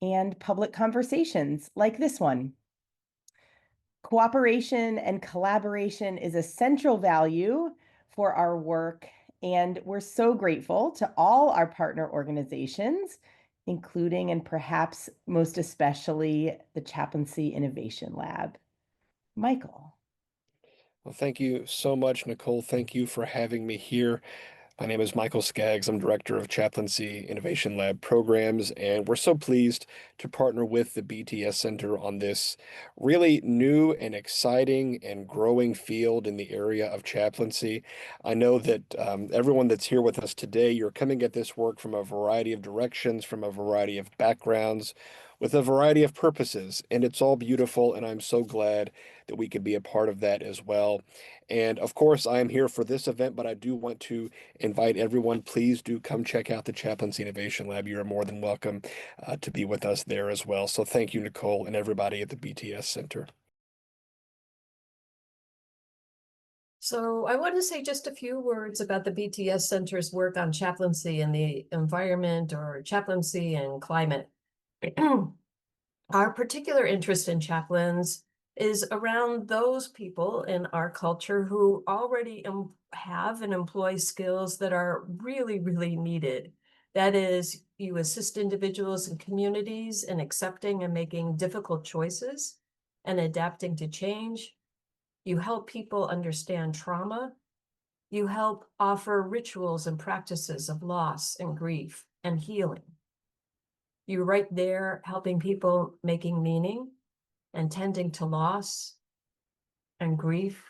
and public conversations like this one. Cooperation and collaboration is a central value for our work, and we're so grateful to all our partner organizations, including and perhaps most especially the Chaplaincy Innovation Lab. Michael. Well, thank you so much, Nicole. Thank you for having me here. My name is Michael Skaggs. I'm Director of Chaplaincy Innovation Lab programs, and we're so pleased to partner with the BTS Center on this really new and exciting and growing field in the area of chaplaincy. I know that everyone that's here with us today, you're coming at this work from a variety of directions, from a variety of backgrounds, with a variety of purposes, and it's all beautiful, and I'm so glad that we could be a part of that as well. And of course, I am here for this event, but I do want to invite everyone, please do come check out the Chaplaincy Innovation Lab. You are more than welcome to be with us there as well. So thank you, Nicole, and everybody at the BTS Center. So I want to say just a few words about the BTS Center's work on chaplaincy and the environment, or chaplaincy and climate. Our particular interest in chaplains is around those people in our culture who already have and employ skills that are really, really needed. That is, you assist individuals and communities in accepting and making difficult choices and adapting to change. You help people understand trauma. You help offer rituals and practices of loss and grief and healing. You're right there helping people making meaning and tending to loss and grief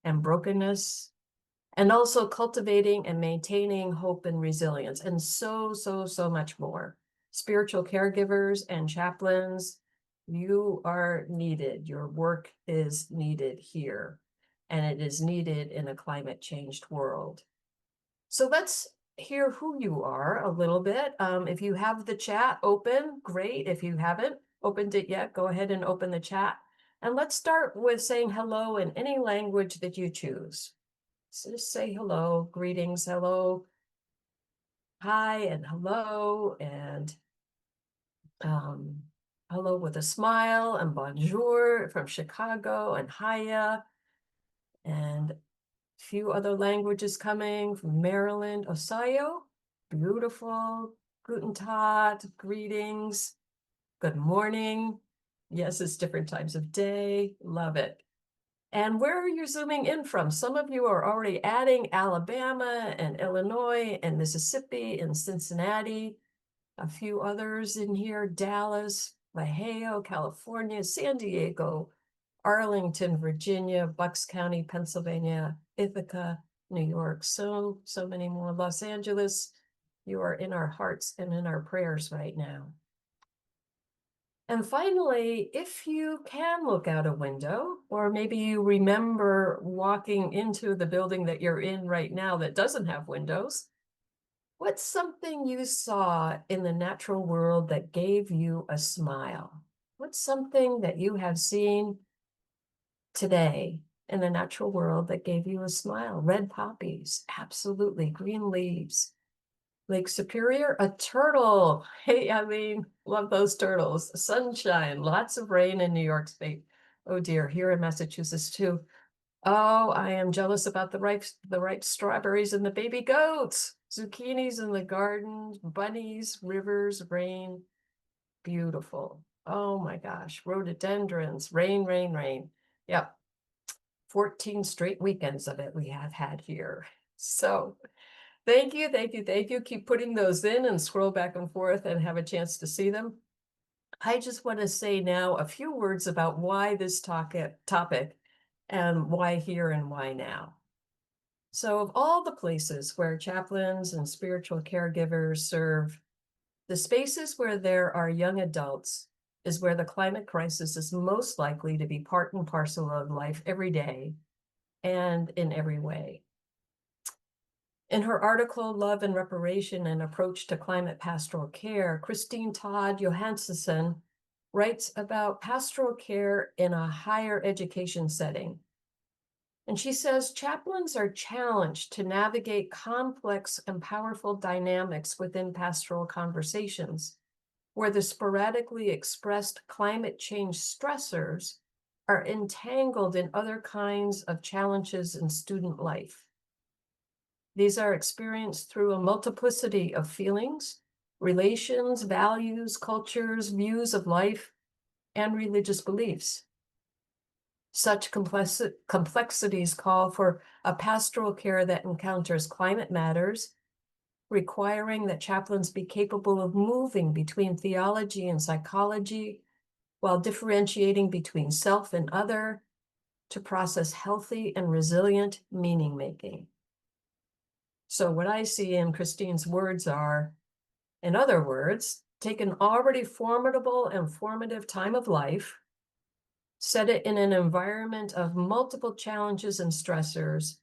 and brokenness, and also cultivating and maintaining hope and resilience, and so much more. Spiritual caregivers and chaplains, you are needed. Your work is needed here, and it is needed in a climate changed world. So let's hear who you are a little bit. If you have the chat open, great. If you haven't opened it yet, go ahead and open the chat. And let's start with saying hello in any language that you choose. So just say hello, greetings, hello, hi, and hello, and hello with a smile, and bonjour from Chicago, and hiya, and a few other languages coming from Maryland, Osayo, beautiful, guten tag, greetings, good morning. Yes, it's different times of day, love it. And where are you zooming in from? Some of you are already adding Alabama and Illinois and Mississippi and Cincinnati. A few others in here, Dallas, Vallejo, California, San Diego, Arlington, Virginia, Bucks County, Pennsylvania, Ithaca, New York, so many more. Los Angeles, you are in our hearts and in our prayers right now. And finally, if you can look out a window, or maybe you remember walking into the building that you're in right now that doesn't have windows, what's something you saw in the natural world that gave you a smile? What's something that you have seen today in the natural world that gave you a smile? Red poppies, absolutely. Green leaves. Lake Superior, a turtle. Hey, I mean, love those turtles. Sunshine, lots of rain in New York State. Oh dear, here in Massachusetts too. Oh, I am jealous about the ripe strawberries and the baby goats. Zucchinis in the garden, bunnies, rivers, rain. Beautiful. Oh my gosh, rhododendrons, rain, rain, rain. Yep, 14 straight weekends of it we have had here. So thank you, thank you, thank you. Keep putting those in and scroll back and forth and have a chance to see them. I just want to say now a few words about why this topic and why here and why now. So of all the places where chaplains and spiritual caregivers serve, the spaces where there are young adults is where the climate crisis is most likely to be part and parcel of life every day and in every way. In her article, Love and Reparation, An Approach to Climate Pastoral Care, Christine Todd Johansen writes about pastoral care in a higher education setting. And she says, chaplains are challenged to navigate complex and powerful dynamics within pastoral conversations. where the sporadically expressed climate change stressors are entangled in other kinds of challenges in student life. These are experienced through a multiplicity of feelings, relations, values, cultures, views of life, and religious beliefs. Such complexities call for a pastoral care that encounters climate matters, requiring that chaplains be capable of moving between theology and psychology while differentiating between self and other to process healthy and resilient meaning making. So what I see in Christine's words are, in other words, take an already formidable and formative time of life, set it in an environment of multiple challenges and stressors,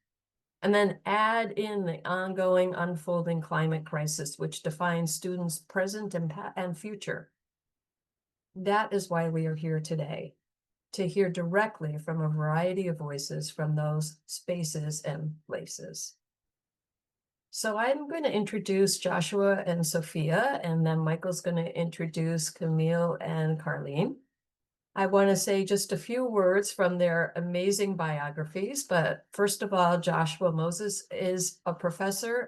and then add in the ongoing unfolding climate crisis, which defines students' present and future. That is why we are here today, to hear directly from a variety of voices from those spaces and places. So I'm going to introduce Joshua and Sophia, and then Michael's going to introduce Camille and Carlene. I want to say just a few words from their amazing biographies, but first of all, Joshua Moses is a professor,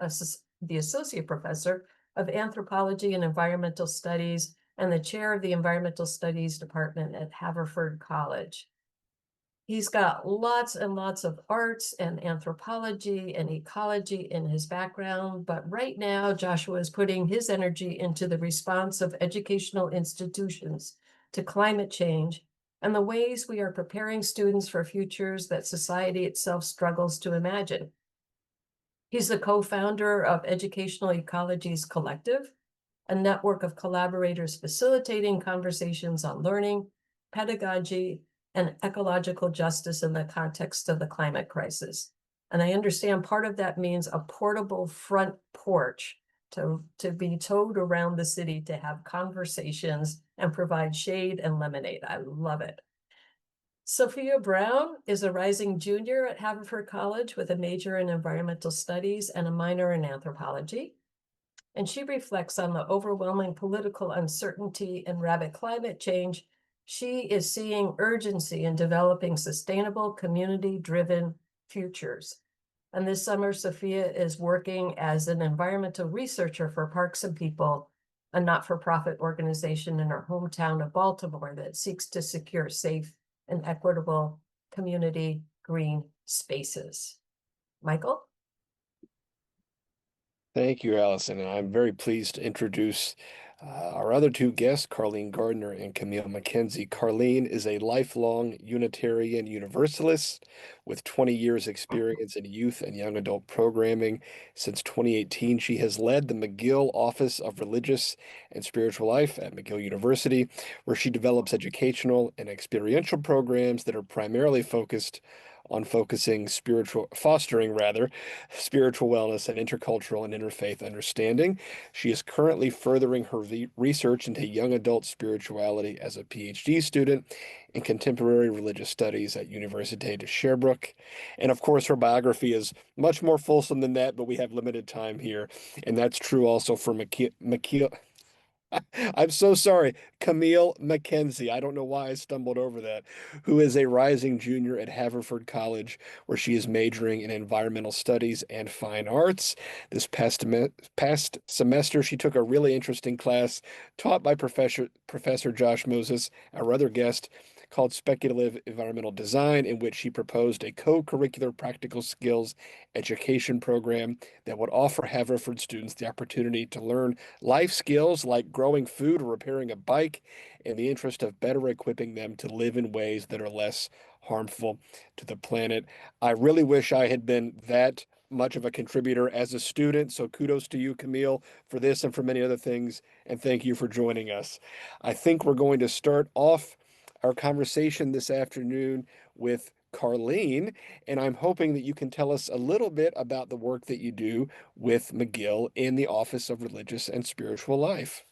the associate professor of anthropology and environmental studies, and the chair of the environmental studies department at Haverford College. He's got lots and lots of arts and anthropology and ecology in his background, but right now Joshua is putting his energy into the response of educational institutions to climate change and the ways we are preparing students for futures that society itself struggles to imagine. He's the co-founder of Educational Ecologies Collective, a network of collaborators facilitating conversations on learning, pedagogy, and ecological justice in the context of the climate crisis. And I understand part of that means a portable front porch to be towed around the city to have conversations and provide shade and lemonade. I love it. Sophia Brown is a rising junior at Haverford College with a major in environmental studies and a minor in anthropology. And she reflects on the overwhelming political uncertainty and rapid climate change. She is seeing urgency in developing sustainable, community-driven futures. And this summer, Sophia is working as an environmental researcher for Parks and People, a not-for-profit organization in her hometown of Baltimore that seeks to secure safe and equitable community green spaces. Michael? Thank you, Allison. And I'm very pleased to introduce our other two guests, Carlene Gardner and Camille McKenzie. Carlene is a lifelong Unitarian Universalist with 20 years experience in youth and young adult programming. Since 2018, she has led the McGill Office of Religious and Spiritual Life at McGill University, where she develops educational and experiential programs that are primarily focused on fostering spiritual wellness and intercultural and interfaith understanding. She is currently furthering her research into young adult spirituality as a PhD student in contemporary religious studies at Université de Sherbrooke. And of course, her biography is much more fulsome than that, but we have limited time here. And that's true also for I'm so sorry. Camille McKenzie. I don't know why I stumbled over that, who is a rising junior at Haverford College, where she is majoring in environmental studies and fine arts. This past semester, she took a really interesting class taught by Professor Josh Moses, our other guest, called Speculative Environmental Design, in which she proposed a co-curricular practical skills education program that would offer Haverford students the opportunity to learn life skills like growing food or repairing a bike in the interest of better equipping them to live in ways that are less harmful to the planet. I really wish I had been that much of a contributor as a student. So kudos to you, Camille, for this and for many other things. And thank you for joining us. I think we're going to start off our conversation this afternoon with Carlene, and I'm hoping that you can tell us a little bit about the work that you do with McGill in the Office of Religious and Spiritual Life.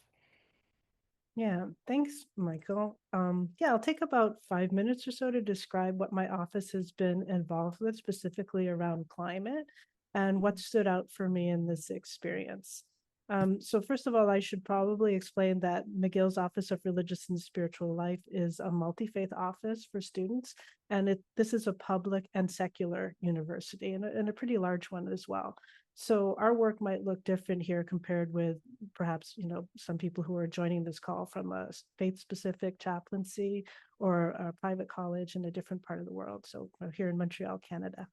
Yeah, thanks, Michael. Yeah, I'll take about 5 minutes or so to describe what my office has been involved with, specifically around climate and what stood out for me in this experience. So first of all, I should probably explain that McGill's Office of Religious and Spiritual Life is a multi-faith office for students, and this is a public and secular university, and a pretty large one as well. So our work might look different here compared with perhaps, some people who are joining this call from a faith-specific chaplaincy or a private college in a different part of the world. So here in Montreal, Canada.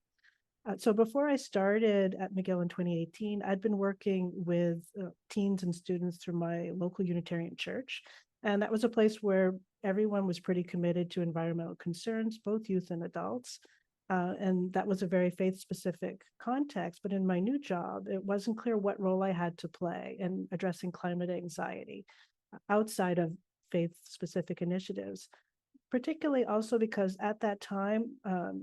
So before I started at McGill in 2018, I'd been working with teens and students through my local Unitarian church. And that was a place where everyone was pretty committed to environmental concerns, both youth and adults. And that was a very faith-specific context. But in my new job, it wasn't clear what role I had to play in addressing climate anxiety outside of faith-specific initiatives. Particularly also because at that time,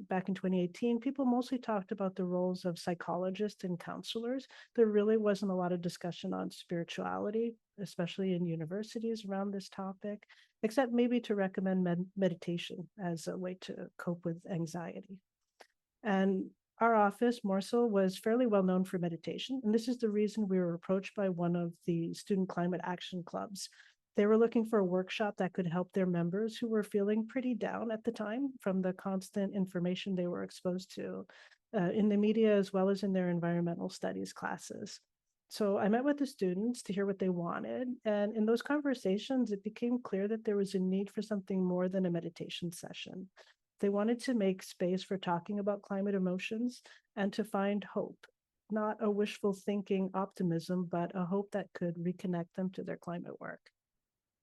back in 2018, people mostly talked about the roles of psychologists and counselors. There really wasn't a lot of discussion on spirituality, especially in universities around this topic, except maybe to recommend meditation as a way to cope with anxiety. And our office, Morsel, was fairly well known for meditation. And this is the reason we were approached by one of the student climate action clubs. They were looking for a workshop that could help their members who were feeling pretty down at the time from the constant information they were exposed to in the media as well as in their environmental studies classes. So I met with the students to hear what they wanted. And in those conversations, it became clear that there was a need for something more than a meditation session. They wanted to make space for talking about climate emotions and to find hope, not a wishful thinking optimism, but a hope that could reconnect them to their climate work.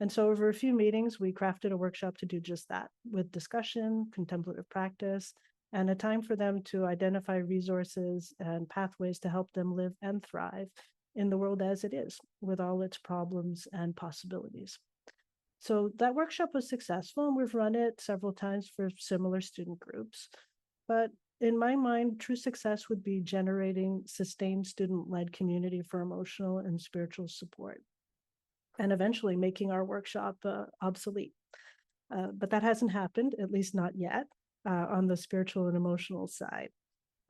And so over a few meetings, we crafted a workshop to do just that, with discussion, contemplative practice, and a time for them to identify resources and pathways to help them live and thrive in the world as it is, with all its problems and possibilities. So that workshop was successful, and we've run it several times for similar student groups. But in my mind, true success would be generating sustained student-led community for emotional and spiritual support, and eventually making our workshop obsolete. But that hasn't happened, at least not yet, on the spiritual and emotional side.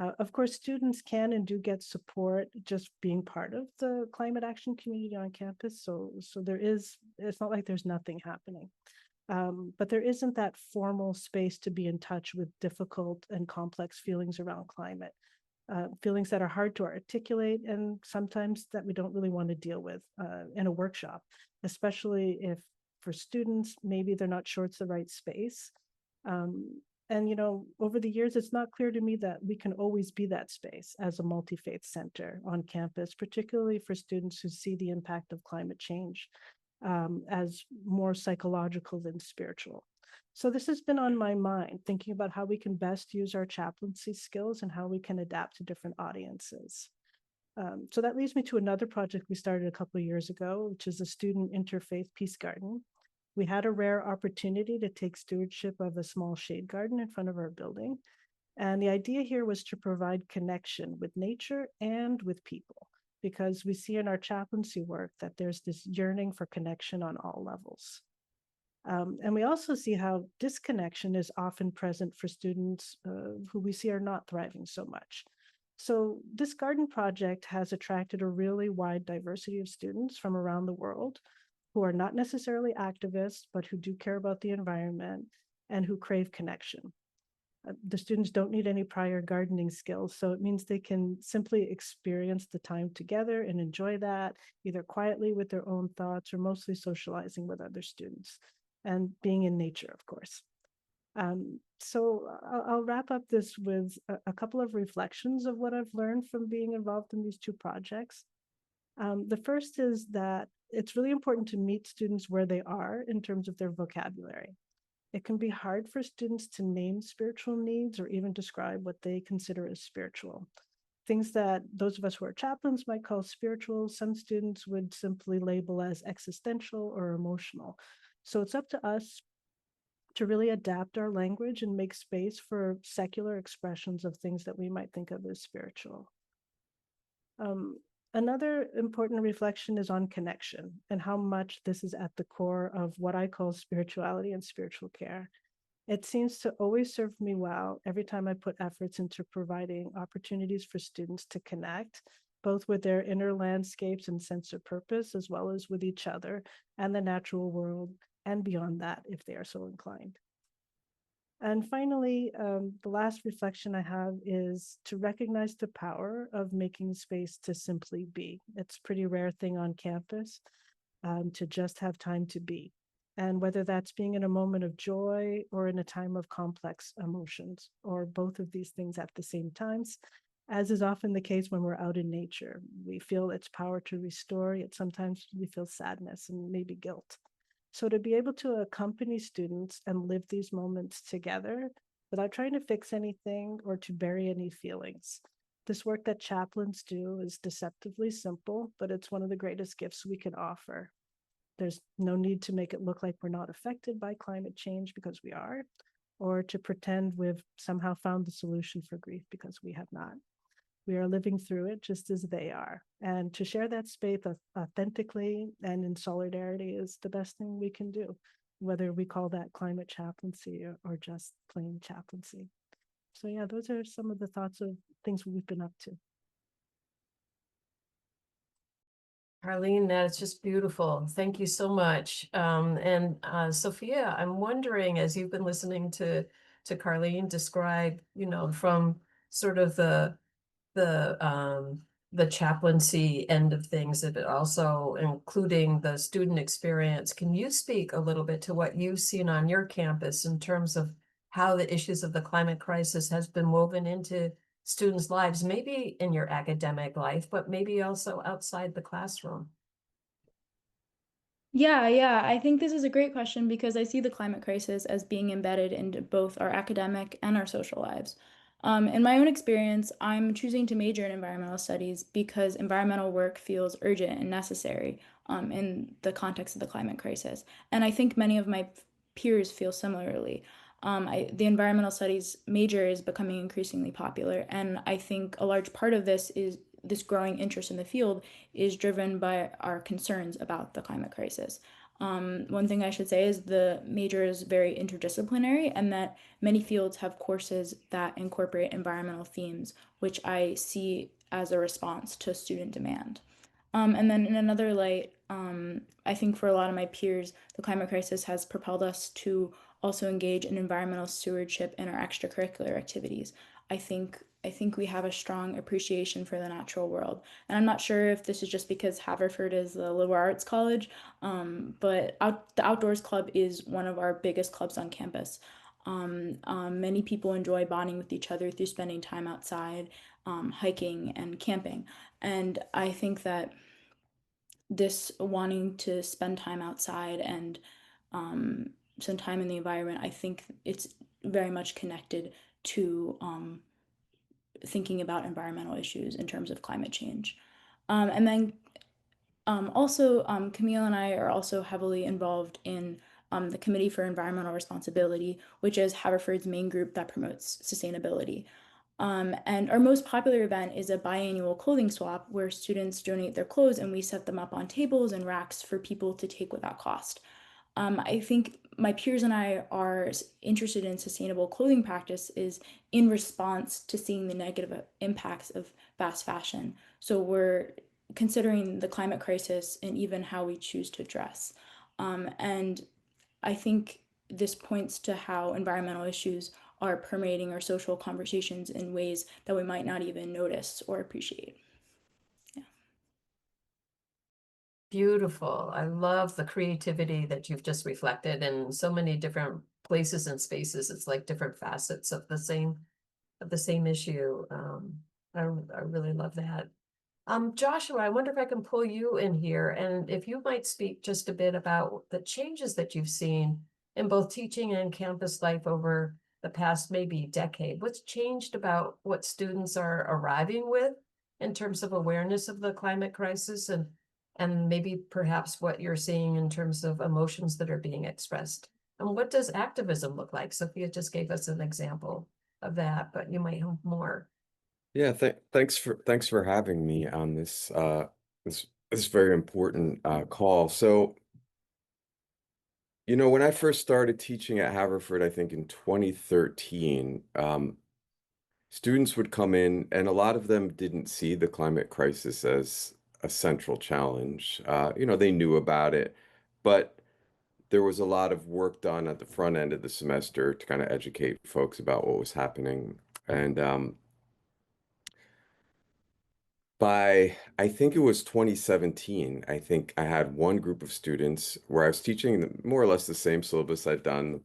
Of course, students can and do get support just being part of the climate action community on campus. So it's not like there's nothing happening. But there isn't that formal space to be in touch with difficult and complex feelings around climate. Feelings that are hard to articulate and sometimes that we don't really want to deal with in a workshop, especially if for students, maybe they're not sure it's the right space. And over the years, it's not clear to me that we can always be that space as a multi-faith center on campus, particularly for students who see the impact of climate change as more psychological than spiritual. So this has been on my mind, thinking about how we can best use our chaplaincy skills and how we can adapt to different audiences. So that leads me to another project we started a couple of years ago, which is a student interfaith peace garden. We had a rare opportunity to take stewardship of a small shade garden in front of our building. And the idea here was to provide connection with nature and with people, because we see in our chaplaincy work that there's this yearning for connection on all levels. And we also see how disconnection is often present for students who we see are not thriving so much. So this garden project has attracted a really wide diversity of students from around the world who are not necessarily activists, but who do care about the environment and who crave connection. The students don't need any prior gardening skills, so it means they can simply experience the time together and enjoy that, either quietly with their own thoughts or mostly socializing with other students and being in nature, of course. So I'll wrap up this with a couple of reflections of what I've learned from being involved in these two projects. The first is that it's really important to meet students where they are in terms of their vocabulary. It can be hard for students to name spiritual needs or even describe what they consider as spiritual. Things that those of us who are chaplains might call spiritual, some students would simply label as existential or emotional. So it's up to us to really adapt our language and make space for secular expressions of things that we might think of as spiritual. Another important reflection is on connection and how much this is at the core of what I call spirituality and spiritual care. It seems to always serve me well every time I put efforts into providing opportunities for students to connect both with their inner landscapes and sense of purpose, as well as with each other and the natural world, and beyond that, if they are so inclined. And finally, the last reflection I have is to recognize the power of making space to simply be. It's a pretty rare thing on campus to just have time to be. And whether that's being in a moment of joy or in a time of complex emotions, or both of these things at the same times, as is often the case when we're out in nature. We feel its power to restore, yet sometimes we feel sadness and maybe guilt. So to be able to accompany students and live these moments together without trying to fix anything or to bury any feelings. This work that chaplains do is deceptively simple, but it's one of the greatest gifts we can offer. There's no need to make it look like we're not affected by climate change, because we are, or to pretend we've somehow found the solution for grief, because we have not. We are living through it just as they are. And to share that space authentically and in solidarity is the best thing we can do, whether we call that climate chaplaincy or just plain chaplaincy. So yeah, those are some of the thoughts of things we've been up to. Carlene, that's just beautiful. Thank you so much. And Sophia, I'm wondering, as you've been listening to Carlene describe, from sort of the chaplaincy end of things, but also including the student experience, can you speak a little bit to what you've seen on your campus in terms of how the issues of the climate crisis has been woven into students' lives, maybe in your academic life, but maybe also outside the classroom? Yeah, I think this is a great question because I see the climate crisis as being embedded into both our academic and our social lives. In my own experience, I'm choosing to major in environmental studies because environmental work feels urgent and necessary in the context of the climate crisis. And I think many of my peers feel similarly. The environmental studies major is becoming increasingly popular, and I think a large part of this growing interest in the field is driven by our concerns about the climate crisis. One thing I should say is the major is very interdisciplinary, and that many fields have courses that incorporate environmental themes, which I see as a response to student demand. And then in another light, I think for a lot of my peers, the climate crisis has propelled us to also engage in environmental stewardship in our extracurricular activities. I think we have a strong appreciation for the natural world. And I'm not sure if this is just because Haverford is a liberal arts college, but the Outdoors Club is one of our biggest clubs on campus. Many people enjoy bonding with each other through spending time outside, hiking and camping. And I think that this wanting to spend time outside and spend time in the environment, I think it's very much connected to thinking about environmental issues in terms of climate change. And then also, Camille and I are also heavily involved in the Committee for Environmental Responsibility, which is Haverford's main group that promotes sustainability. And our most popular event is a biannual clothing swap where students donate their clothes and we set them up on tables and racks for people to take without cost. I think my peers and I are interested in sustainable clothing practices in response to seeing the negative impacts of fast fashion. So we're considering the climate crisis and even how we choose to dress. And I think this points to how environmental issues are permeating our social conversations in ways that we might not even notice or appreciate. Beautiful. I love the creativity that you've just reflected in so many different places and spaces. It's like different facets of the same issue. I really love that. Joshua, I wonder if I can pull you in here and if you might speak just a bit about the changes that you've seen in both teaching and campus life over the past maybe decade. What's changed about what students are arriving with in terms of awareness of the climate crisis, and maybe perhaps what you're seeing in terms of emotions that are being expressed? And what does activism look like? Sophia just gave us an example of that, but you might have more. Yeah, thanks for having me on this very important call. So, when I first started teaching at Haverford, I think in 2013, students would come in, and a lot of them didn't see the climate crisis as a central challenge. They knew about it, but there was a lot of work done at the front end of the semester to kind of educate folks about what was happening. And by, I think it was 2017, I think I had one group of students where I was teaching more or less the same syllabus I'd done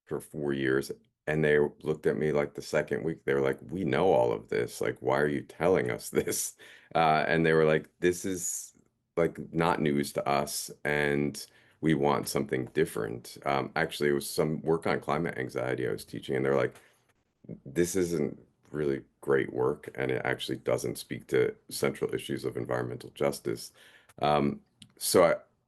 for 4 years. And they looked at me like the second week, they were like, we know all of this. Like, why are you telling us this? And they were like, this is like not news to us. And we want something different. Actually, it was some work on climate anxiety I was teaching. And they're like, this isn't really great work, and it actually doesn't speak to central issues of environmental justice. Um,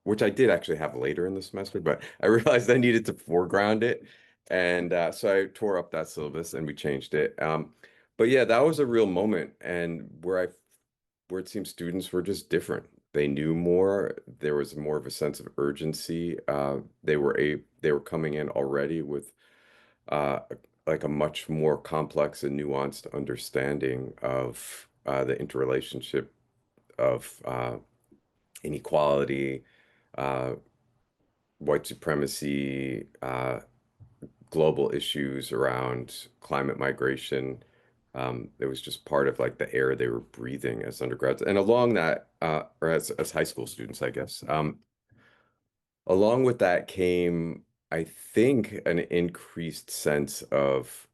which I did actually have later in the semester, but I realized I needed to foreground it. And so I tore up that syllabus and we changed it. But yeah, that was a real moment, and where it seems students were just different. They knew more. There was more of a sense of urgency. They were coming in already with uh, like a much more complex and nuanced understanding of the interrelationship of inequality, uh, white supremacy, global issues around climate migration. It was just part of like the air they were breathing as undergrads, and along that, or as high school students, I guess. Along with that came, I think, an increased sense of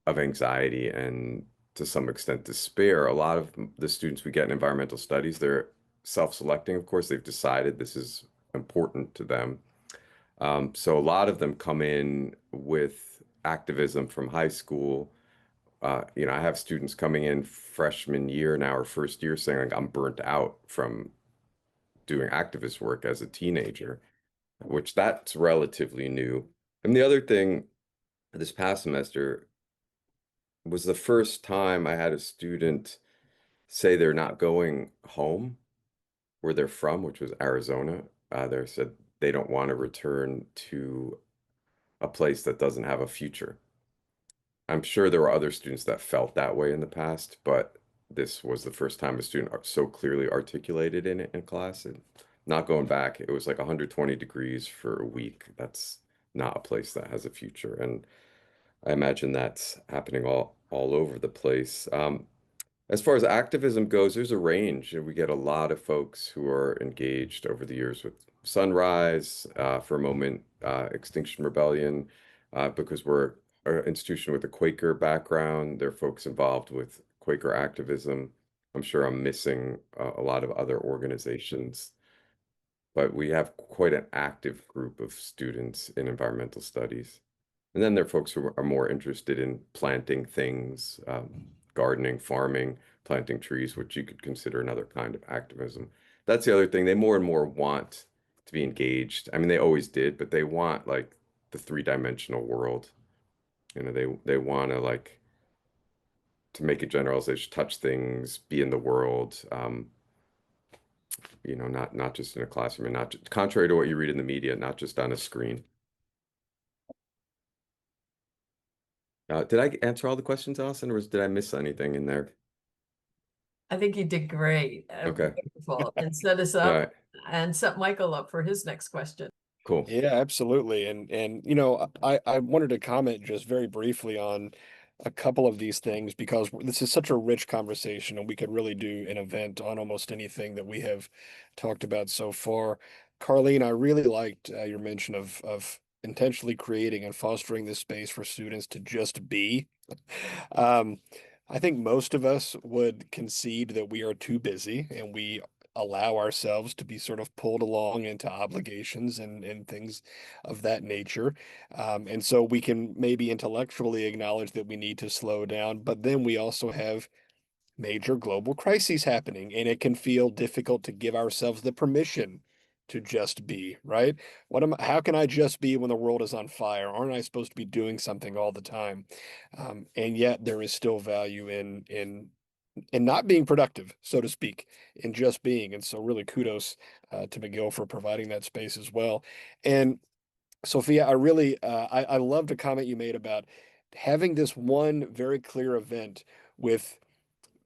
anxiety and to some extent despair. A lot of the students we get in environmental studies, they're self-selecting, of course. They've decided this is important to them. So a lot of them come in with activism from high school. I have students coming in freshman year now or first year saying like, I'm burnt out from doing activist work as a teenager, which that's relatively new. And the other thing this past semester was the first time I had a student say they're not going home where they're from, which was Arizona. They said they don't want to return to a place that doesn't have a future. I'm sure there were other students that felt that way in the past, but this was the first time a student so clearly articulated in it in class. And not going back, it was like 120 degrees for a week. That's not a place that has a future. And I imagine that's happening all over the place. As far as activism goes, there's a range. We get a lot of folks who are engaged over the years with Sunrise, for a moment, Extinction Rebellion, because we're an institution with a Quaker background. There are folks involved with Quaker activism. I'm sure I'm missing a lot of other organizations, but we have quite an active group of students in environmental studies. And then there are folks who are more interested in planting things, gardening, farming, planting trees, which you could consider another kind of activism. That's the other thing. They more and more want to be engaged. I mean, they always did, but they want like the three-dimensional world. They want to like to make a generalization, touch things, be in the world. Not just in a classroom, and not just, contrary to what you read in the media, not just on a screen. Did I answer all the questions, Allison, or did I miss anything in there? I think you did great. Okay. Wonderful. And set us All up right. and set Michael up for his next question. Cool. Yeah, absolutely. And I wanted to comment just very briefly on a couple of these things because this is such a rich conversation and we could really do an event on almost anything that we have talked about so far. Carlene, I really liked your mention of intentionally creating and fostering this space for students to just be. Um, I think most of us would concede that we are too busy and we allow ourselves to be sort of pulled along into obligations and things of that nature. And so we can maybe intellectually acknowledge that we need to slow down, but then we also have major global crises happening, and it can feel difficult to give ourselves the permission to just be, right? How can I just be when the world is on fire? Aren't I supposed to be doing something all the time? And yet there is still value in not being productive, so to speak, in just being. And so really kudos to McGill for providing that space as well. And Sophia, I loved a comment you made about having this one very clear event with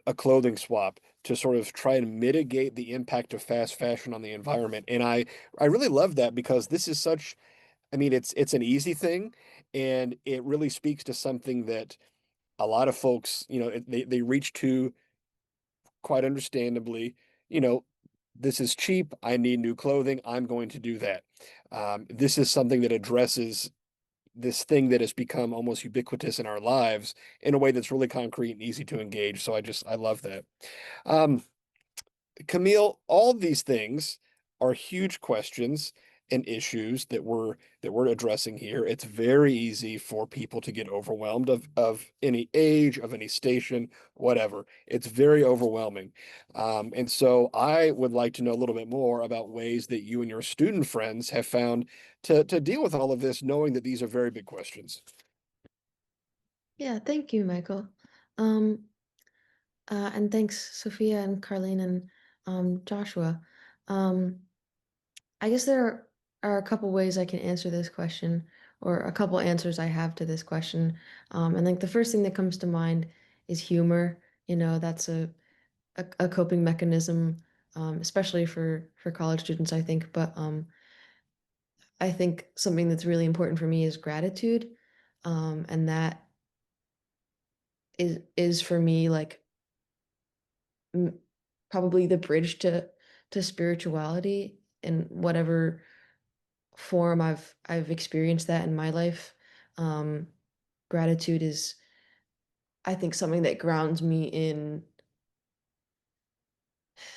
a clothing swap to sort of try and mitigate the impact of fast fashion on the environment. And I really love that because this is such, I mean, it's an easy thing, and it really speaks to something that a lot of folks, they reach to quite understandably, you know, this is cheap. I need new clothing. I'm going to do that. This is something that addresses this thing that has become almost ubiquitous in our lives in a way that's really concrete and easy to engage. So I love that. Um, Camille, all these things are huge questions and issues that we're addressing here. It's very easy for people to get overwhelmed of any age, of any station, whatever. It's very overwhelming. And so I would like to know a little bit more about ways that you and your student friends have found to deal with all of this, knowing that these are very big questions. Yeah, thank you, Michael. Um, and thanks, Sophia and Carlene and Joshua. Um, I guess there are a couple ways I can answer this question, or a couple answers I have to this question. And like the first thing that comes to mind is humor. You know, that's a coping mechanism, especially for college students, I think. But I think something that's really important for me is gratitude, and that is for me like m- probably the bridge to spirituality in whatever form I've experienced that in my life. Um, Gratitude is, I think, something that grounds me in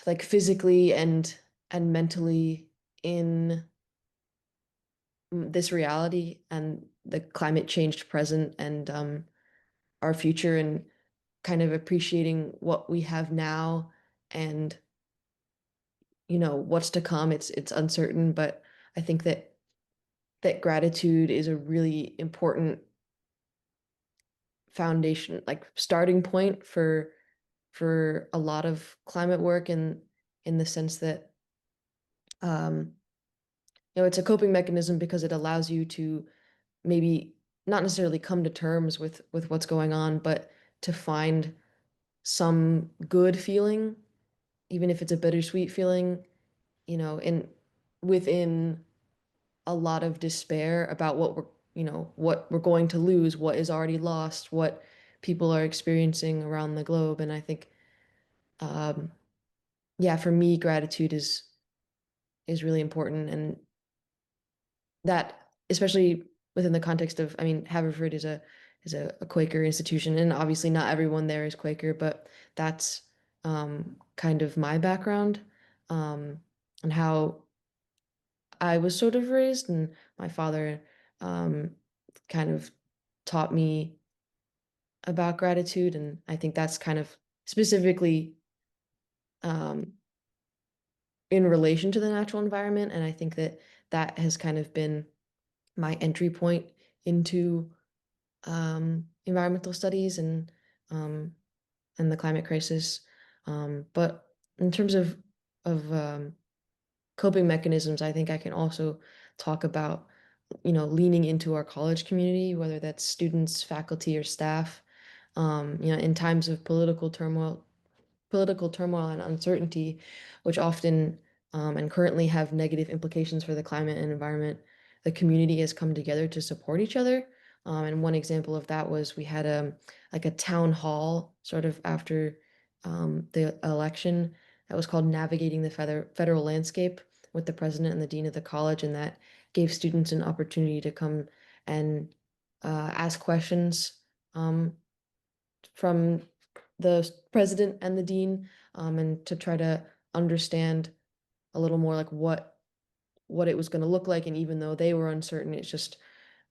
like physically and mentally in this reality and the climate changed present and our future, and kind of appreciating what we have now and what's to come. It's uncertain, but I think that gratitude is a really important foundation, like starting point for a lot of climate work, and in the sense that um it's a coping mechanism because it allows you to maybe not necessarily come to terms with what's going on, but to find some good feeling, even if it's a bittersweet feeling, in within a lot of despair about what we're going to lose, what is already lost, what people are experiencing around the globe. And I think, um, yeah, for me, gratitude is really important, and that especially within the context of, I mean, Haverford is a Quaker institution, and obviously not everyone there is Quaker, but that's kind of my background, and how I was sort of raised, and my father um, kind of taught me about gratitude, and I think that's kind of specifically um, in relation to the natural environment, and I think that has kind of been my entry point into environmental studies um, and the climate crisis. But in terms of coping mechanisms, I think I can also talk about, leaning into our college community, whether that's students, faculty, or staff. In times of political turmoil and uncertainty, which often and currently have negative implications for the climate and environment, the community has come together to support each other. And one example of that was we had like a town hall sort of after the election that was called Navigating the Federal Landscape, with the president and the dean of the college, and that gave students an opportunity to come and ask questions um, from the president and the dean, and to try to understand a little more like what it was going to look like. And even though they were uncertain, it's just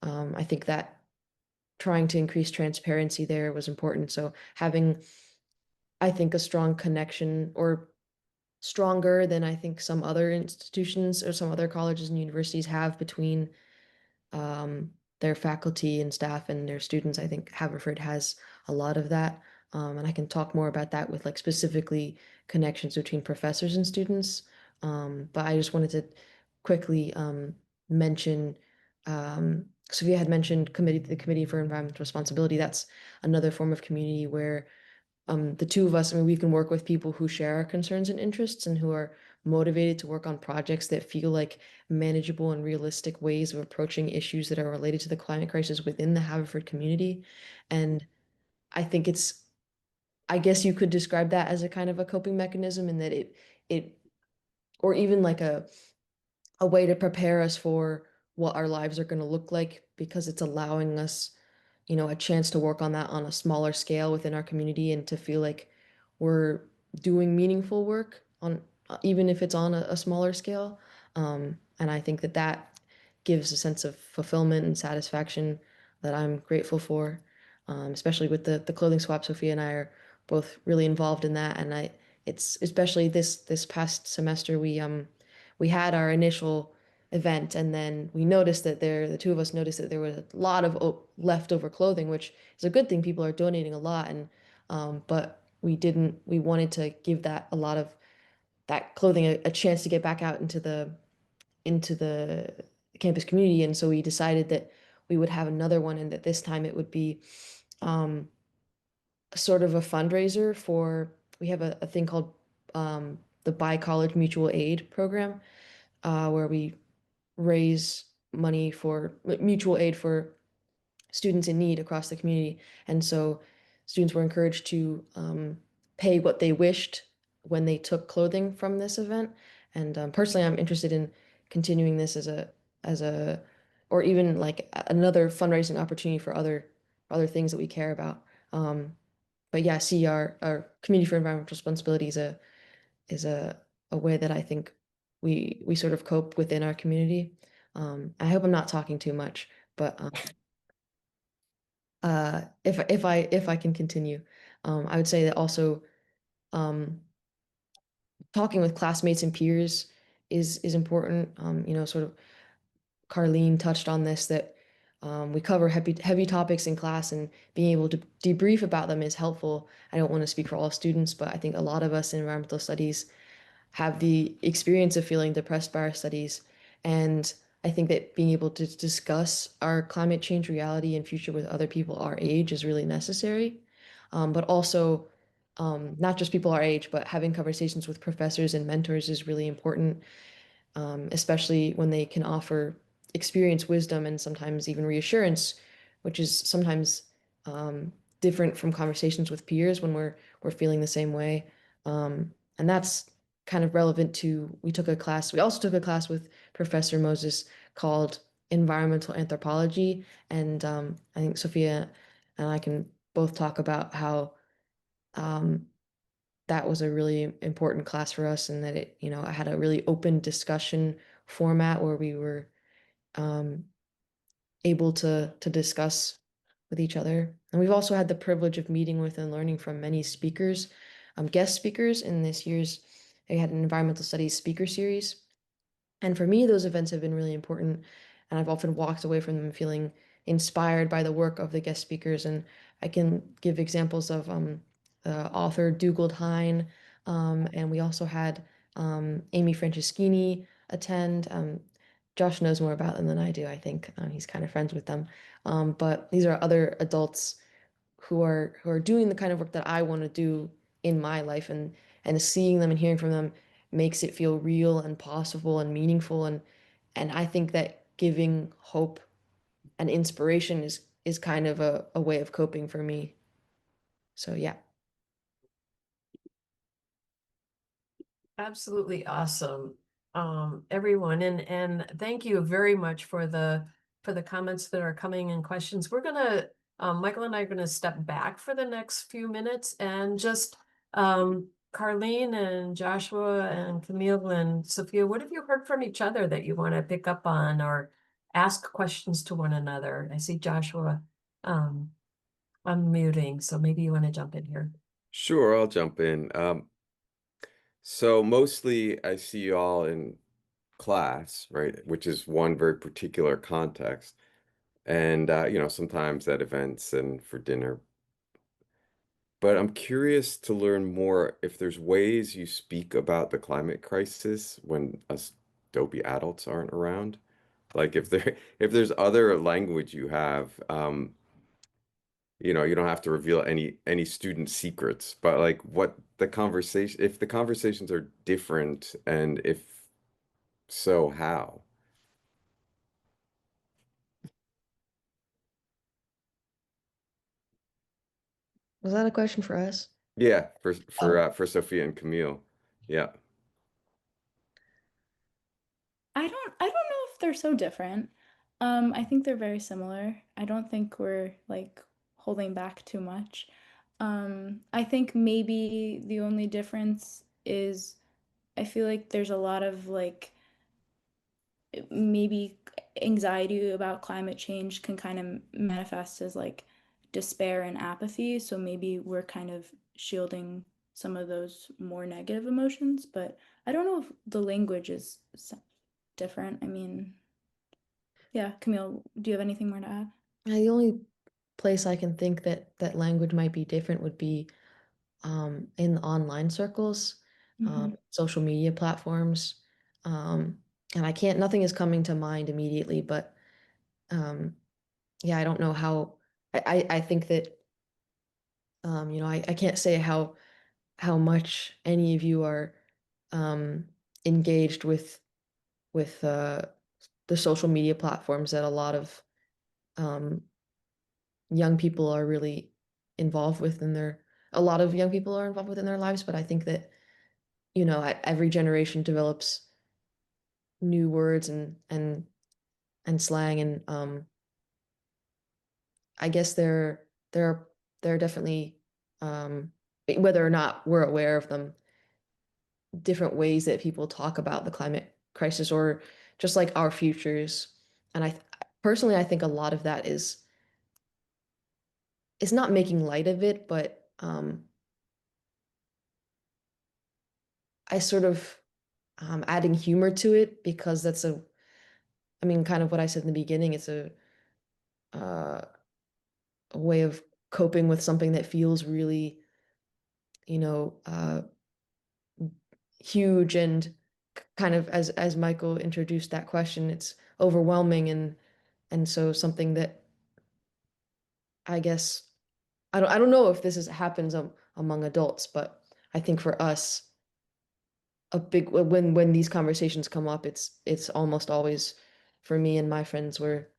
I think that trying to increase transparency there was important. So having, I think, a strong connection, or stronger than I think some other institutions or some other colleges and universities have, between um, their faculty and staff and their students. I think Haverford has a lot of that. And I can talk more about that with like specifically connections between professors and students. But I just wanted to quickly mention Sophia had mentioned the Committee for Environmental Responsibility. That's another form of community where the two of us, I mean, we can work with people who share our concerns and interests and who are motivated to work on projects that feel like manageable and realistic ways of approaching issues that are related to the climate crisis within the Haverford community. And I think I guess you could describe that as a kind of a coping mechanism in that it, or even like a way to prepare us for what our lives are going to look like because it's allowing us, a chance to work on that on a smaller scale within our community and to feel like we're doing meaningful work on even if it's on a smaller scale. And I think that gives a sense of fulfillment and satisfaction that I'm grateful for, especially with the clothing swap. Sophia and I are both really involved in that, and it's especially this past semester we had our initial event, and then the two of us noticed that there was a lot of leftover clothing, which is a good thing. People are donating a lot, and but we wanted to give that a lot of that clothing a chance to get back out into the campus community, and so we decided that we would have another one, and that this time it would be um, sort of a fundraiser for. We have a thing called the Buy College Mutual Aid program, where we raise money for mutual aid for students in need across the community. And so students were encouraged to pay what they wished when they took clothing from this event. And personally, I'm interested in continuing this as a, or even like another fundraising opportunity for other things that we care about. But yeah, see our Community for Environmental Responsibility is a way that I think we sort of cope within our community. I hope I'm not talking too much, but if I can continue, I would say that also um, talking with classmates and peers is important. Sort of Carlene touched on this that we cover heavy topics in class, and being able to debrief about them is helpful. I don't want to speak for all students, but I think a lot of us in environmental studies have the experience of feeling depressed by our studies. And I think that being able to discuss our climate change reality and future with other people our age is really necessary. But also, not just people our age, but having conversations with professors and mentors is really important, especially when they can offer experience, wisdom, and sometimes even reassurance, which is sometimes different from conversations with peers when we're feeling the same way. And that's kind of relevant to we also took a class with Professor Moses called Environmental Anthropology, and I think Sophia and I can both talk about how um, that was a really important class for us, and that I had a really open discussion format where we were um, able to discuss with each other. And we've also had the privilege of meeting with and learning from many speakers, guest speakers in this year's. I had an environmental studies speaker series, and for me, those events have been really important. And I've often walked away from them feeling inspired by the work of the guest speakers. And I can give examples of author Dugald Hine. And we also had Amy Franceschini attend. Josh knows more about them than I do, I think. He's kind of friends with them. But these are other adults who are doing the kind of work that I want to do in my life, and seeing them and hearing from them makes it feel real and possible and meaningful, and I think that giving hope and inspiration is kind of a way of coping for me. So yeah. Absolutely awesome, everyone, and thank you very much for the comments that are coming and questions. We're gonna Michael and I are gonna step back for the next few minutes and just Carlene and Joshua and Camille and Sophia, what have you heard from each other that you want to pick up on or ask questions to one another? I see Joshua unmuting, so maybe you want to jump in here. Sure, I'll jump in. So mostly I see you all in class, right, which is one very particular context. And sometimes at events and for dinner. But I'm curious to learn more if there's ways you speak about the climate crisis when us dopey adults aren't around. Like if there's other language you have, you know, you don't have to reveal any student secrets, but like what the conversation, if the conversations are different, and if so, how? Was that a question for us? Yeah, Oh. for Sophia and Camille. Yeah. I don't know if they're so different. I think they're very similar. I don't think we're like holding back too much. I think maybe the only difference is I feel like there's a lot of like maybe anxiety about climate change can kind of manifest as like despair and apathy. So maybe we're kind of shielding some of those more negative emotions, but I don't know if the language is different. I mean, yeah, Camille, do you have anything more to add? The only place I can think that language might be different would be in online circles, Mhm. social media platforms. And I can't, nothing is coming to mind immediately, but yeah, I don't know how, I think that, you know, I can't say how much any of you are engaged with the social media platforms that a lot of um, young people are really involved with in their a lot of young people are involved with in their lives, but I think that, you know, every generation develops new words and slang, and I guess there are definitely, whether or not we're aware of them, different ways that people talk about the climate crisis or just like our futures. And personally, I think a lot of that is not making light of it, but I sort of adding humor to it, because I mean, kind of what I said in the beginning, it's uh, a way of coping with something that feels really, you know, huge, and kind of, as Michael introduced that question, it's overwhelming, and so something that I guess I don't know if happens among adults, but I think for us, a big when these conversations come up, it's almost always, for me and my friends, where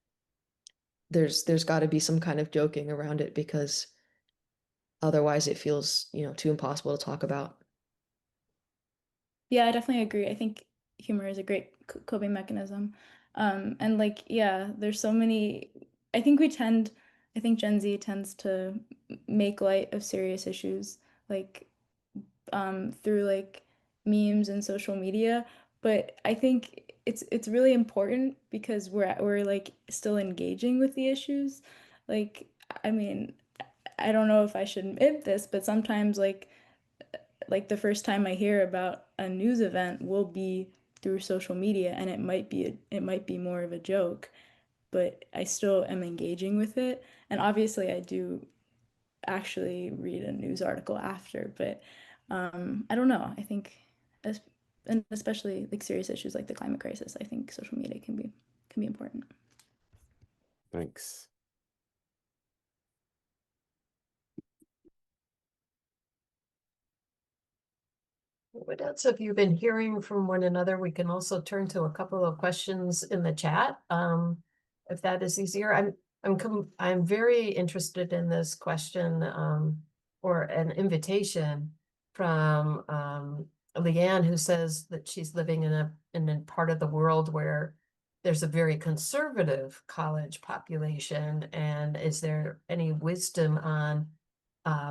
there's got to be some kind of joking around it, because otherwise it feels, you know, too impossible to talk about. Yeah, I definitely agree. I think humor is a great coping mechanism. And like, yeah, there's so many, I think I think Gen Z tends to make light of serious issues, like through like memes and social media. But I think it's really important because we're like still engaging with the issues. Like, I mean, I don't know if I should admit this, but sometimes like the first time I hear about a news event will be through social media, and it might be more of a joke, but I still am engaging with it. And obviously I do actually read a news article after, but I don't know. I think as and especially like serious issues like the climate crisis, I think social media can be important. Thanks. What else have you been hearing from one another? We can also turn to a couple of questions in the chat, if that is easier. I'm very interested in this question, or an invitation from Leanne, who says that she's living in a part of the world where there's a very conservative college population, and is there any wisdom on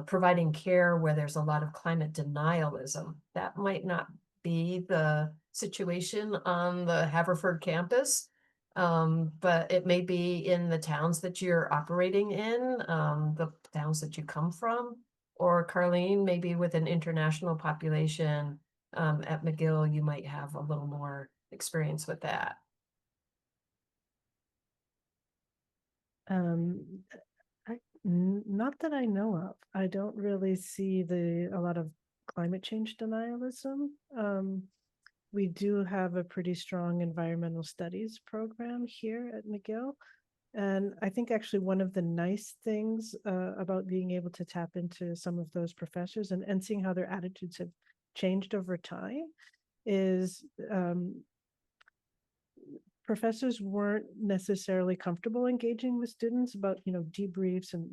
providing care where there's a lot of climate denialism? That might not be the situation on the Haverford campus, but it may be in the towns that you're operating in, the towns that you come from. Or Carlene, maybe with an international population at McGill, you might have a little more experience with that. Um, not that I know of. I don't really see a lot of climate change denialism. we do have a pretty strong environmental studies program here at McGill. And I think actually one of the nice things about being able to tap into some of those professors and seeing how their attitudes have changed over time is professors weren't necessarily comfortable engaging with students about, debriefs and,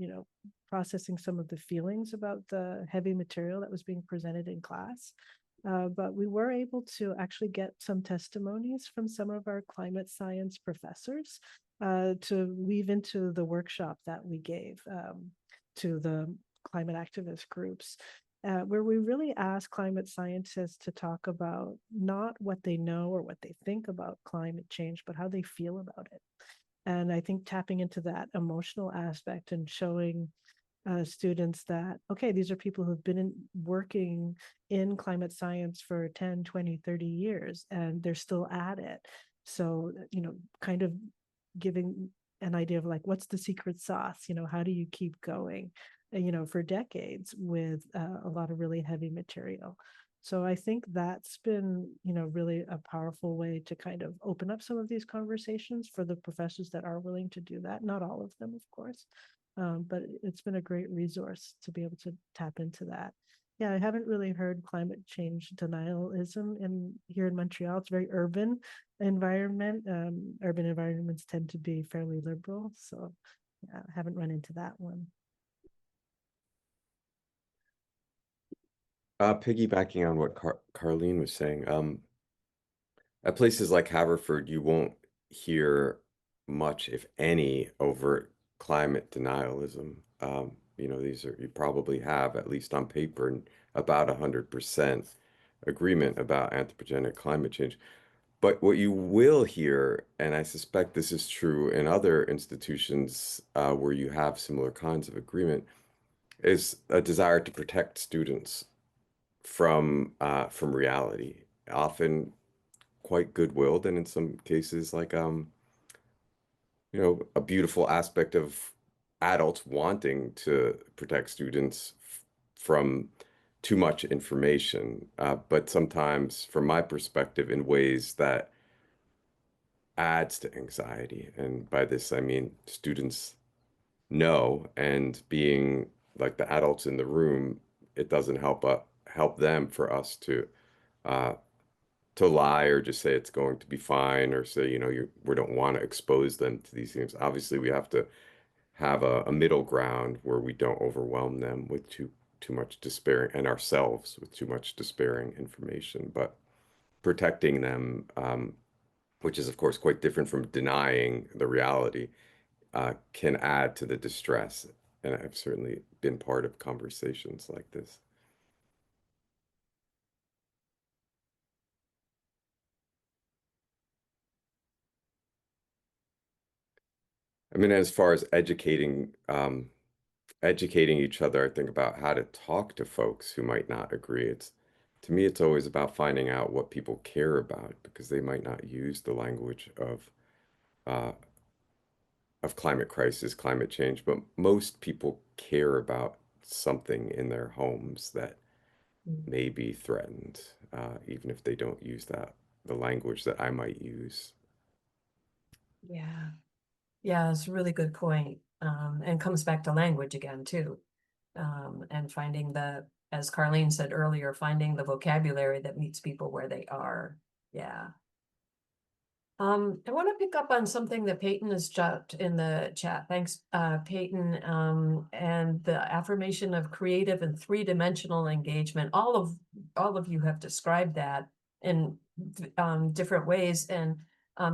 processing some of the feelings about the heavy material that was being presented in class. But we were able to actually get some testimonies from some of our climate science professors to weave into the workshop that we gave to the climate activist groups, where we really ask climate scientists to talk about not what they know or what they think about climate change, but how they feel about it. And I think tapping into that emotional aspect and showing students that, okay, these are people who've been working in climate science for 10, 20, 30 years, and they're still at it. So, kind of giving an idea of like, what's the secret sauce? How do you keep going, for decades with a lot of really heavy material? So I think that's been, really a powerful way to kind of open up some of these conversations for the professors that are willing to do that. Not all of them, of course, but it's been a great resource to be able to tap into that. Yeah, I haven't really heard climate change denialism here in Montreal. It's a very urban environment. Urban environments tend to be fairly liberal, so yeah, I haven't run into that one. Piggybacking on what Carlene was saying, at places like Haverford, you won't hear much, if any, overt climate denialism. You probably have, at least on paper, about 100% agreement about anthropogenic climate change. But what you will hear, and I suspect this is true in other institutions where you have similar kinds of agreement, is a desire to protect students from reality, often quite good-willed, and in some cases, like a beautiful aspect of adults wanting to protect students from too much information, but sometimes, from my perspective, in ways that adds to anxiety. And by this, I mean students know, and being like the adults in the room, it doesn't help them for us uh, to lie or just say it's going to be fine, or say, we don't want to expose them to these things. Obviously, we have to have a middle ground where we don't overwhelm them with too much despairing, and ourselves with too much despairing information, but protecting them, which is of course quite different from denying the reality, can add to the distress. And I've certainly been part of conversations like this. I mean, as far as educating each other, I think about how to talk to folks who might not agree. To me, it's always about finding out what people care about, because they might not use the language uh, of climate crisis, climate change, but most people care about something in their homes that may be threatened, even if they don't use the language that I might use. Yeah. Yeah, it's a really good point. And comes back to language again, too. And finding as Carlene said earlier, finding the vocabulary that meets people where they are. Yeah. I want to pick up on something that Peyton has dropped in the chat. Thanks, Peyton. And the affirmation of creative and three-dimensional engagement. All of you have described that in different ways. And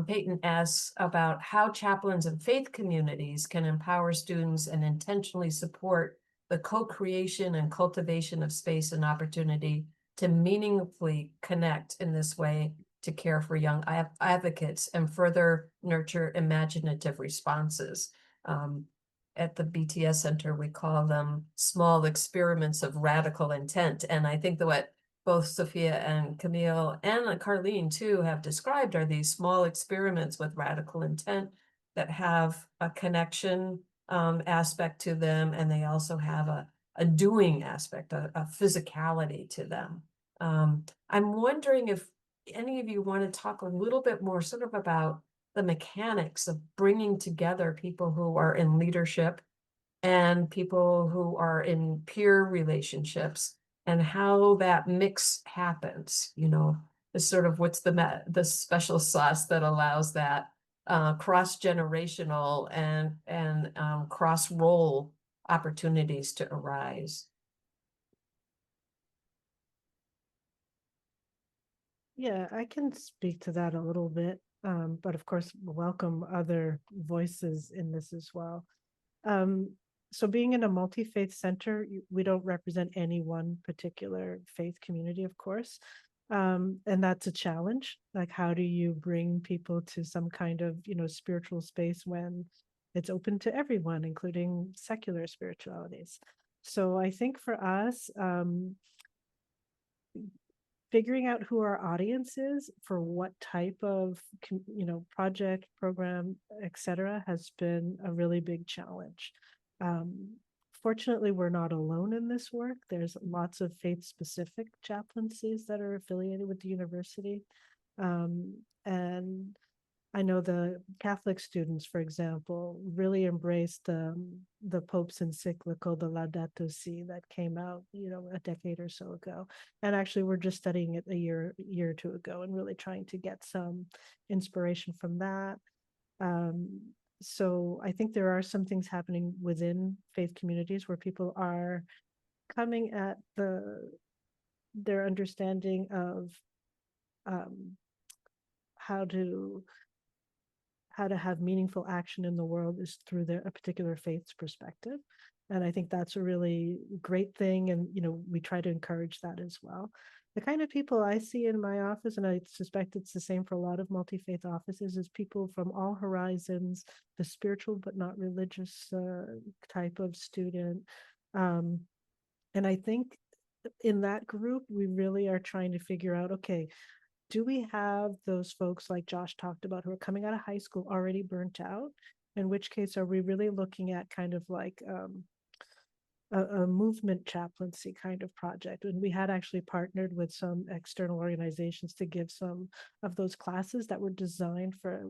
Peyton asks about how chaplains and faith communities can empower students and intentionally support the co-creation and cultivation of space and opportunity to meaningfully connect in this way to care for young advocates and further nurture imaginative responses. At the BTS Center, we call them small experiments of radical intent. And I think that what both Sophia and Camille and Carlene too have described are these small experiments with radical intent that have a connection aspect to them, and they also have a doing aspect, a physicality to them. I'm wondering if any of you want to talk a little bit more sort of about the mechanics of bringing together people who are in leadership and people who are in peer relationships and how that mix happens, you know, is sort of what's the special sauce that allows that cross-generational and cross-role opportunities to arise. Yeah, I can speak to that a little bit, but of course, welcome other voices in this as well. So being in a multi-faith center, we don't represent any one particular faith community, of course. And that's a challenge. Like, how do you bring people to some kind of, spiritual space when it's open to everyone, including secular spiritualities? So I think for us, figuring out who our audience is for what type of project, program, etc., has been a really big challenge. Fortunately, we're not alone in this work. There's lots of faith-specific chaplaincies that are affiliated with the university, and I know the Catholic students, for example, really embraced the Pope's encyclical, the Laudato Si, that came out, a decade or so ago. And actually, we're just studying it a year or two ago, and really trying to get some inspiration from that. So I think there are some things happening within faith communities where people are coming at their understanding of how to have meaningful action in the world is through a particular faith's perspective. And I think that's a really great thing. And, we try to encourage that as well. The kind of people I see in my office, and I suspect it's the same for a lot of multi-faith offices, is people from all horizons, the spiritual but not religious type of student. And I think in that group, we really are trying to figure out, okay, do we have those folks like Josh talked about who are coming out of high school already burnt out? In which case, are we really looking at kind of like a movement chaplaincy kind of project? And we had actually partnered with some external organizations to give some of those classes that were designed for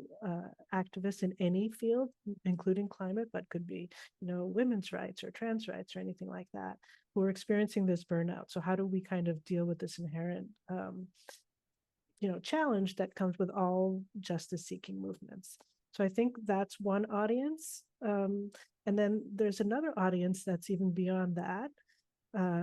activists in any field, including climate, but could be, women's rights or trans rights or anything like that, who are experiencing this burnout. So how do we kind of deal with this inherent challenge that comes with all justice seeking movements? So I think that's one audience. And then there's another audience that's even beyond that,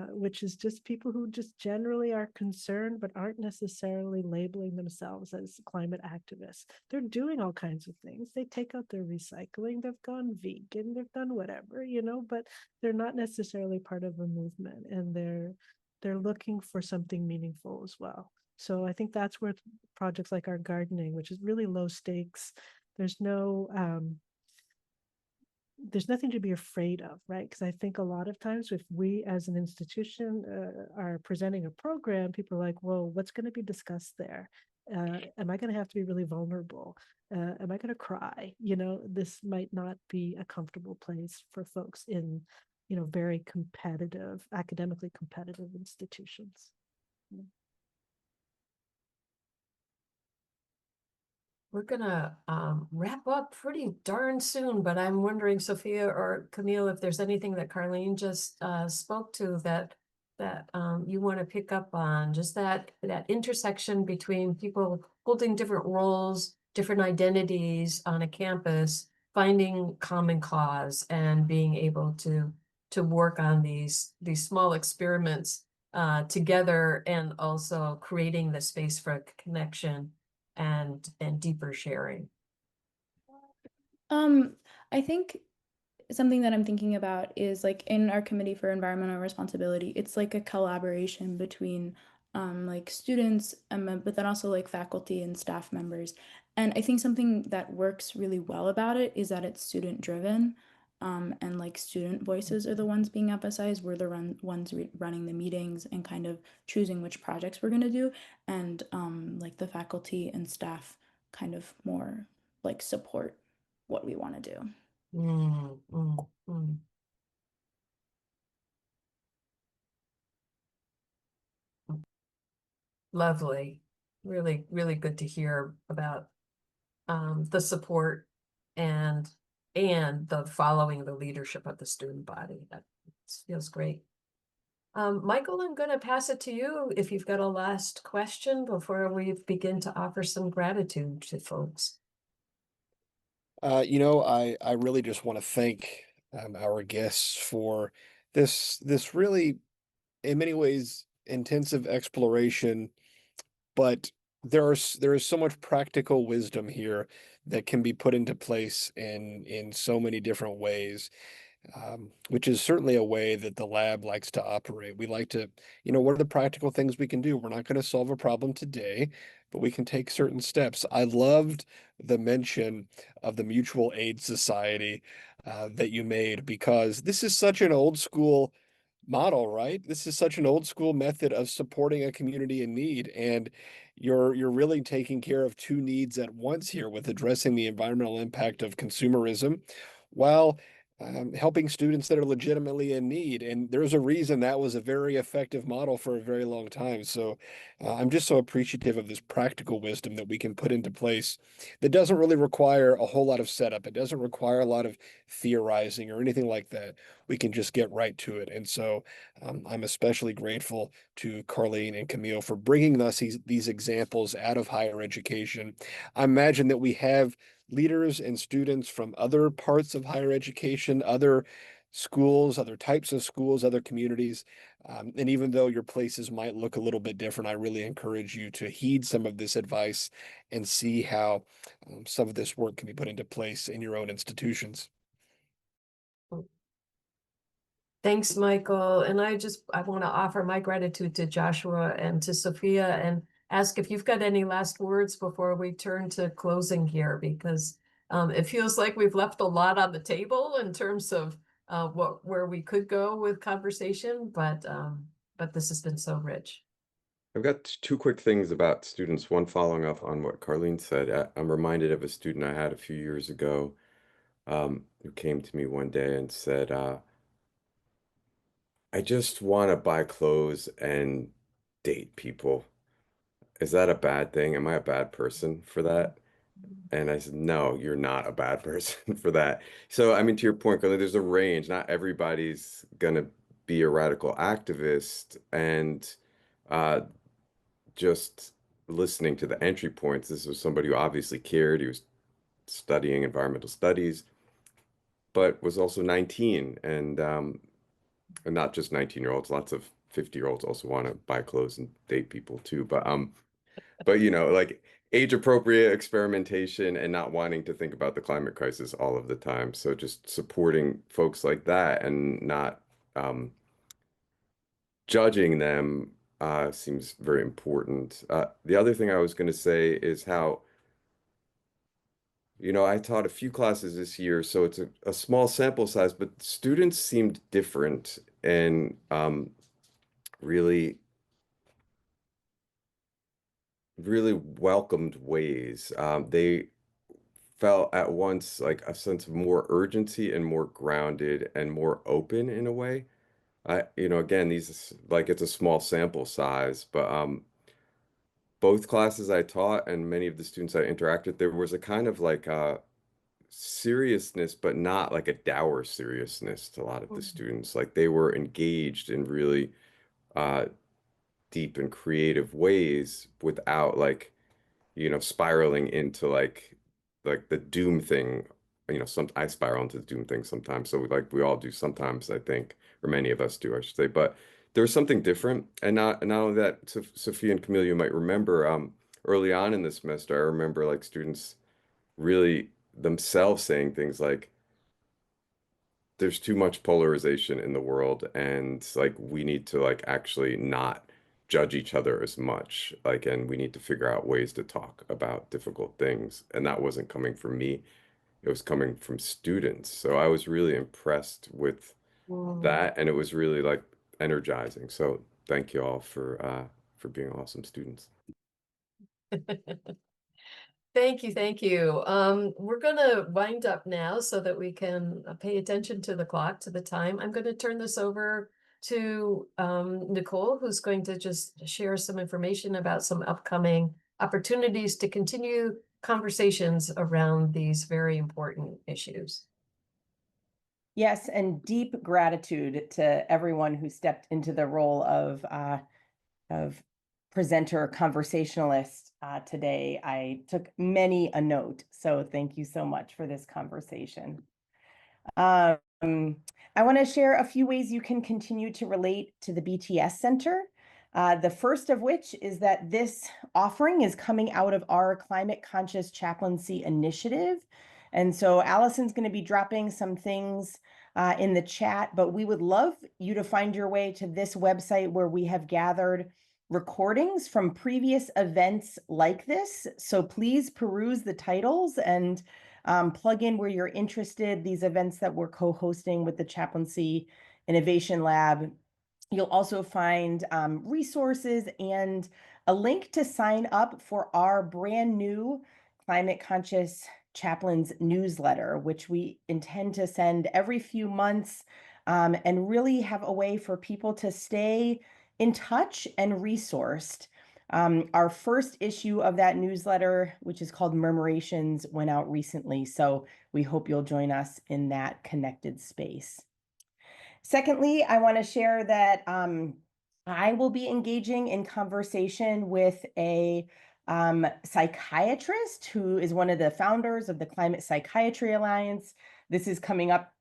which is just people who just generally are concerned, but aren't necessarily labeling themselves as climate activists. They're doing all kinds of things. They take out their recycling, they've gone vegan, they've done whatever, but they're not necessarily part of a movement, and they're looking for something meaningful as well. So I think that's where projects like our gardening, which is really low stakes, there's nothing to be afraid of, right? Because I think a lot of times if we as an institution are presenting a program, people are like, whoa, what's going to be discussed there? Am I going to have to be really vulnerable? Am I going to cry? This might not be a comfortable place for folks in, very competitive, academically competitive institutions. We're gonna wrap up pretty darn soon, but I'm wondering, Sophia or Camille, if there's anything that Carlene just spoke to that you want to pick up on, just that intersection between people holding different roles, different identities on a campus, finding common cause and being able to work on these small experiments together, and also creating the space for connection and deeper sharing. I think something that I'm thinking about is like in our committee for environmental responsibility, it's like a collaboration between like students, but then also like faculty and staff members. And I think something that works really well about it is that it's student driven. And like student voices are the ones being emphasized. We're the ones running the meetings and kind of choosing which projects we're going to do. And like the faculty and staff kind of more like support what we want to do. Lovely. really, really good to hear about the support and the following the leadership of the student body. That feels great. Michael, I'm going to pass it to you if you've got a last question before we begin to offer some gratitude to folks. I really just want to thank our guests for this really, in many ways, intensive exploration, but there is so much practical wisdom here that can be put into place in so many different ways, which is certainly a way that the lab likes to operate. We like to, what are the practical things we can do? We're not going to solve a problem today, but we can take certain steps. I loved the mention of the Mutual Aid Society that you made, because this is such an old school model, right? This is such an old school method of supporting a community in need, and you're really taking care of two needs at once here with addressing the environmental impact of consumerism while helping students that are legitimately in need. And there's a reason that was a very effective model for a very long time. So I'm just so appreciative of this practical wisdom that we can put into place that doesn't really require a whole lot of setup. It doesn't require a lot of theorizing or anything like that. We can just get right to it. And so I'm especially grateful to Carlene and Camille for bringing us these examples out of higher education. I imagine that we have leaders and students from other parts of higher education, other schools, other types of schools, other communities. And even though your places might look a little bit different, I really encourage you to heed some of this advice and see how some of this work can be put into place in your own institutions. Thanks, Michael. And I want to offer my gratitude to Joshua and to Sophia and ask if you've got any last words before we turn to closing here, because it feels like we've left a lot on the table in terms of where we could go with conversation, but this has been so rich. I've got two quick things about students. One, following up on what Carlene said. I'm reminded of a student I had a few years ago who came to me one day and said, I just want to buy clothes and date people. Is that a bad thing? Am I a bad person for that? And I said, no, you're not a bad person for that. So, I mean, to your point, Carly, there's a range. Not everybody's gonna be a radical activist. And uh, just listening to the entry points, this was somebody who obviously cared. He was studying environmental studies, but was also 19. And not just 19-year-olds, lots of 50-year-olds also want to buy clothes and date people too. But like age appropriate experimentation and not wanting to think about the climate crisis all of the time. So just supporting folks like that and not judging them seems very important. The other thing I was going to say is how, I taught a few classes this year, so it's a small sample size, but students seemed different and really really welcomed ways. They felt at once like a sense of more urgency and more grounded and more open in a way. Again, these like it's a small sample size, but both classes I taught and many of the students I interacted, there was a kind of like seriousness, but not like a dour seriousness to a lot of the students. Like they were engaged in really uh, deep and creative ways without like spiraling into like the doom thing. Some I spiral into the doom thing sometimes. So like we all do sometimes, I think, or many of us do, I should say. But there's something different. And not only that, Sophia and Camille, you might remember early on in the semester, I remember like students really themselves saying things like, there's too much polarization in the world and like we need to like actually not judge each other as much like and we need to figure out ways to talk about difficult things, and that wasn't coming from me, it was coming from students. So I was really impressed with that, and it was really like energizing. So thank you all for being awesome students. Thank you, thank you. We're gonna wind up now so that we can pay attention to the clock, to the time. I'm going to turn this over to Nicole, who's going to just share some information about some upcoming opportunities to continue conversations around these very important issues. Yes, and deep gratitude to everyone who stepped into the role of presenter conversationalist today. I took many a note, so thank you so much for this conversation. I want to share a few ways you can continue to relate to the BTS Center. The first of which is that this offering is coming out of our Climate Conscious Chaplaincy Initiative. And so Allison's going to be dropping some things in the chat, but we would love you to find your way to this website where we have gathered recordings from previous events like this. So please peruse the titles and plug in where you're interested, these events that we're co-hosting with the Chaplaincy Innovation Lab. You'll also find resources and a link to sign up for our brand new Climate Conscious Chaplains newsletter, which we intend to send every few months and really have a way for people to stay in touch and resourced. Our first issue of that newsletter, which is called Murmurations, went out recently, so we hope you'll join us in that connected space. Secondly, I want to share that I will be engaging in conversation with a psychiatrist who is one of the founders of the Climate Psychiatry Alliance. This is coming up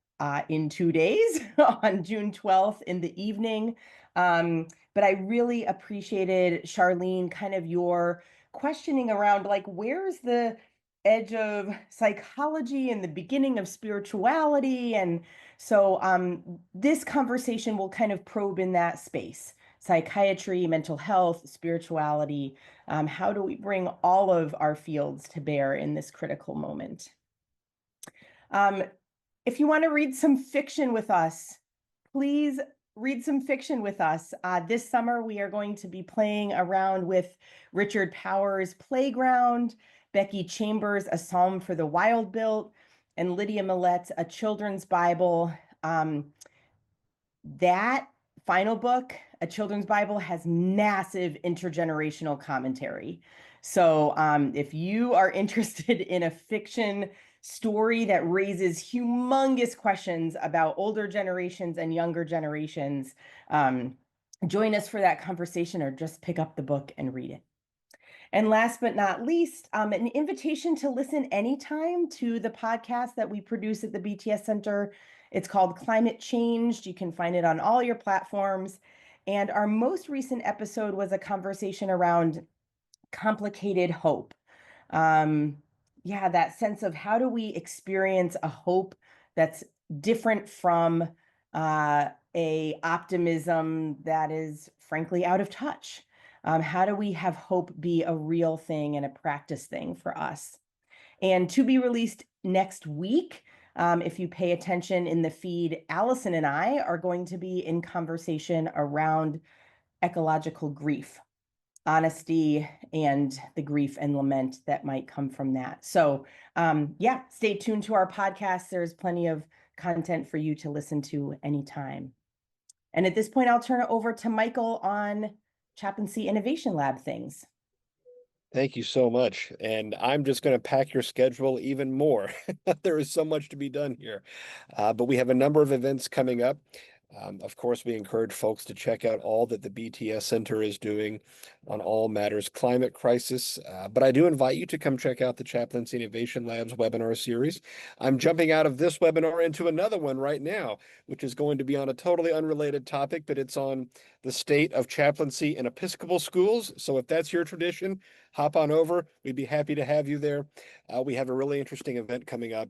in 2 days on June 12th in the evening. But I really appreciated, Charlene, kind of your questioning around like, where's the edge of psychology and the beginning of spirituality? And so this conversation will kind of probe in that space: psychiatry, mental health, spirituality. How do we bring all of our fields to bear in this critical moment? If you want to read some fiction with us, please read some fiction with us. This summer, we are going to be playing around with Richard Powers' Playground, Becky Chambers' A Psalm for the Wild-Built, and Lydia Millet's A Children's Bible. That final book, A Children's Bible, has massive intergenerational commentary. So if you are interested in a fiction story that raises humongous questions about older generations and younger generations, join us for that conversation or just pick up the book and read it. And last but not least, an invitation to listen anytime to the podcast that we produce at the BTS Center. It's called Climate Changed. You can find it on all your platforms. And our most recent episode was a conversation around complicated hope. Yeah, that sense of how do we experience a hope that's different from a optimism that is frankly out of touch. How do we have hope be a real thing and a practice thing for us? And to be released next week, if you pay attention in the feed, Allison and I are going to be in conversation around ecological grief, honesty, and the grief and lament that might come from that. So yeah, stay tuned to our podcast. There's plenty of content for you to listen to anytime. And at this point, I'll turn it over to Michael on Chaplaincy Innovation Lab things. Thank you so much. And I'm just going to pack your schedule even more. There is so much to be done here. But we have a number of events coming up. Of course, we encourage folks to check out all that the BTS Center is doing on all matters climate crisis. But I do invite you to come check out the Chaplaincy Innovation Labs webinar series. I'm jumping out of this webinar into another one right now, which is going to be on a totally unrelated topic, but it's on the state of chaplaincy in Episcopal schools. So if that's your tradition, hop on over. We'd be happy to have you there. We have a really interesting event coming up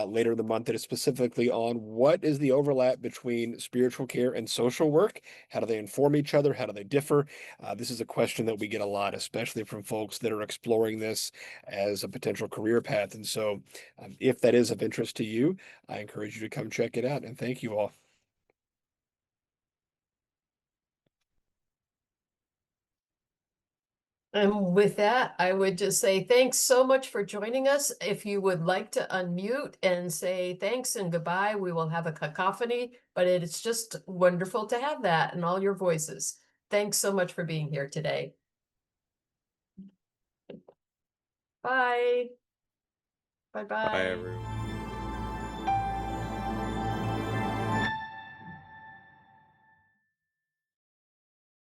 later in the month that is specifically on what is the overlap between spiritual care and social work. How do they inform each other? How do they differ? This is a question that we get a lot, especially from folks that are exploring this as a potential career path. And so if that is of interest to you, I encourage you to come check it out. And thank you all. And with that, I would just say thanks so much for joining us. If you would like to unmute and say thanks and goodbye, we will have a cacophony, but it's just wonderful to have that in all your voices. Thanks so much for being here today. Bye. Bye Bye, bye. everyone.